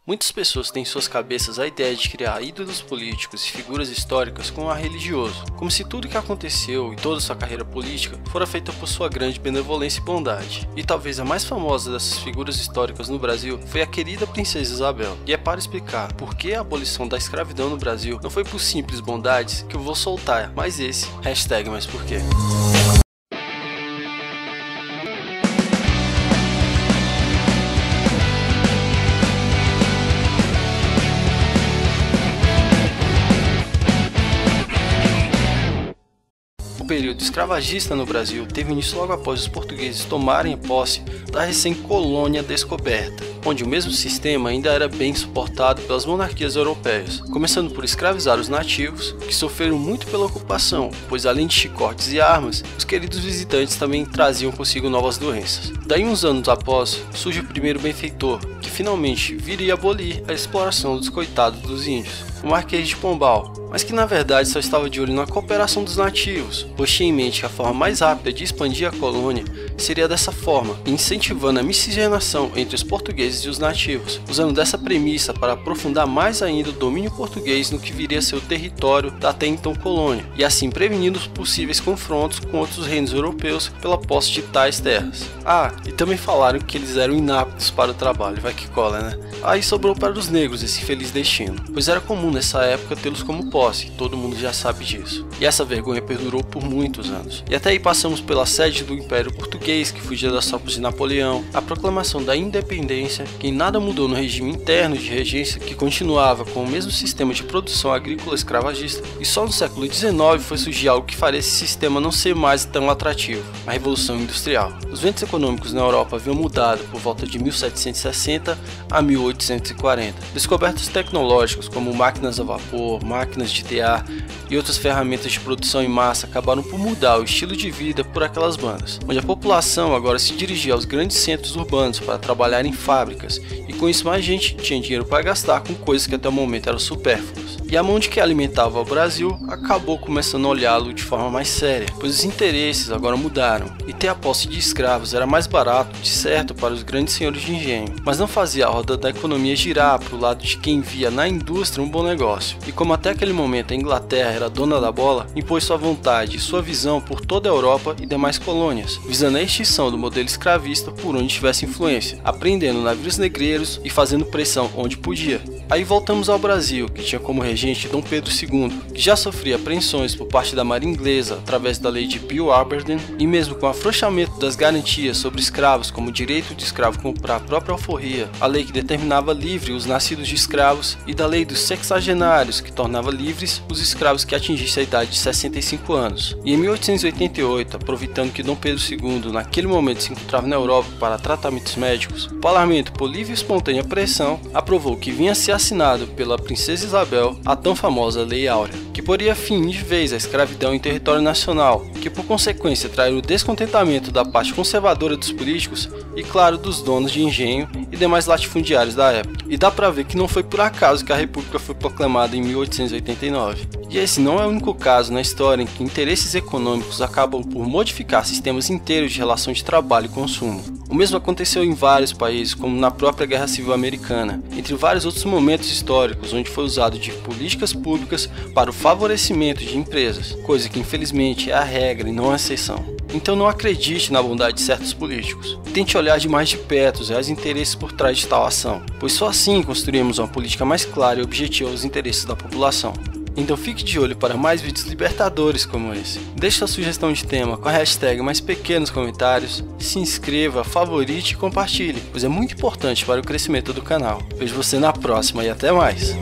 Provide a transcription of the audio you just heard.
Muitas pessoas têm em suas cabeças a ideia de criar ídolos políticos e figuras históricas com um ar religioso, como se tudo o que aconteceu e toda sua carreira política fora feita por sua grande benevolência e bondade. E talvez a mais famosa dessas figuras históricas no Brasil foi a querida Princesa Isabel. E é para explicar por que a abolição da escravidão no Brasil não foi por simples bondades que eu vou soltar mais esse hashtag mas por quê. O período escravagista no Brasil teve início logo após os portugueses tomarem posse da recém-colônia descoberta, onde o mesmo sistema ainda era bem suportado pelas monarquias europeias, começando por escravizar os nativos, que sofreram muito pela ocupação, pois além de chicotes e armas, os queridos visitantes também traziam consigo novas doenças. Daí uns anos após, surge o primeiro benfeitor, que finalmente viria abolir a exploração dos coitados dos índios, o Marquês de Pombal, mas que na verdade só estava de olho na cooperação dos nativos, pois tinha em mente que a forma mais rápida de expandir a colônia seria dessa forma, incentivando a miscigenação entre os portugueses e os nativos, usando dessa premissa para aprofundar mais ainda o domínio português no que viria a ser o território da até então colônia, e assim prevenindo os possíveis confrontos com outros reinos europeus pela posse de tais terras. E também falaram que eles eram inaptos para o trabalho, vai que cola, né? Aí sobrou para os negros esse infeliz destino, pois era comum nessa época tê-los como posse, todo mundo já sabe disso. E essa vergonha perdurou por muitos anos. E até aí passamos pela sede do Império Português, que fugia das tropas de Napoleão, a proclamação da independência, que em nada mudou no regime interno de regência, que continuava com o mesmo sistema de produção agrícola escravagista, e só no século XIX foi surgir algo que faria esse sistema não ser mais tão atrativo, a Revolução Industrial. Os ventos econômicos na Europa haviam mudado por volta de 1760 a 1840. Descobertas tecnológicas como máquinas a vapor, máquinas de tear e outras ferramentas de produção em massa acabaram por mudar o estilo de vida por aquelas bandas, onde a população agora se dirigia aos grandes centros urbanos para trabalhar em fábricas, e com isso mais gente tinha dinheiro para gastar com coisas que até o momento eram supérfluas. E a mão de que alimentava o Brasil acabou começando a olhá-lo de forma mais séria, pois os interesses agora mudaram, e ter a posse de escravos era mais barato, de certo, para os grandes senhores de engenho, mas não fazia a roda da economia girar para o lado de quem via na indústria um bom negócio. E como até aquele momento a Inglaterra era dona da bola, impôs sua vontade e sua visão por toda a Europa e demais colônias, visando a extinção do modelo escravista por onde tivesse influência, apreendendo navios negreiros e fazendo pressão onde podia. Aí voltamos ao Brasil, que tinha como regente Dom Pedro II, que já sofria apreensões por parte da marinha inglesa através da lei de Bill Aberdeen, e mesmo com o afrouxamento das garantias sobre escravos, como o direito de escravo comprar a própria alforria, a lei que determinava livre os nascidos de escravos, e da lei dos sexagenários, que tornava livres os escravos que atingissem a idade de 65 anos. E em 1888, aproveitando que Dom Pedro II naquele momento se encontrava na Europa para tratamentos médicos, o parlamento, por livre e espontânea pressão, aprovou que vinha a ser assinado pela Princesa Isabel a tão famosa Lei Áurea, que poria fim de vez à escravidão em território nacional, que por consequência traria o descontentamento da parte conservadora dos políticos e, claro, dos donos de engenho e demais latifundiários da época. E dá pra ver que não foi por acaso que a República foi proclamada em 1889. E esse não é o único caso na história em que interesses econômicos acabam por modificar sistemas inteiros de relação de trabalho e consumo. O mesmo aconteceu em vários países, como na própria Guerra Civil Americana, entre vários outros momentos históricos onde foi usado de políticas públicas para o favorecimento de empresas, coisa que infelizmente é a regra e não a exceção. Então não acredite na bondade de certos políticos. Tente olhar de mais de perto os reais interesses por trás de tal ação, pois só assim construímos uma política mais clara e objetiva aos interesses da população. Então fique de olho para mais vídeos libertadores como esse. Deixe sua sugestão de tema com a hashtag mais pequenos comentários, se inscreva, favorite e compartilhe, pois é muito importante para o crescimento do canal. Vejo você na próxima e até mais!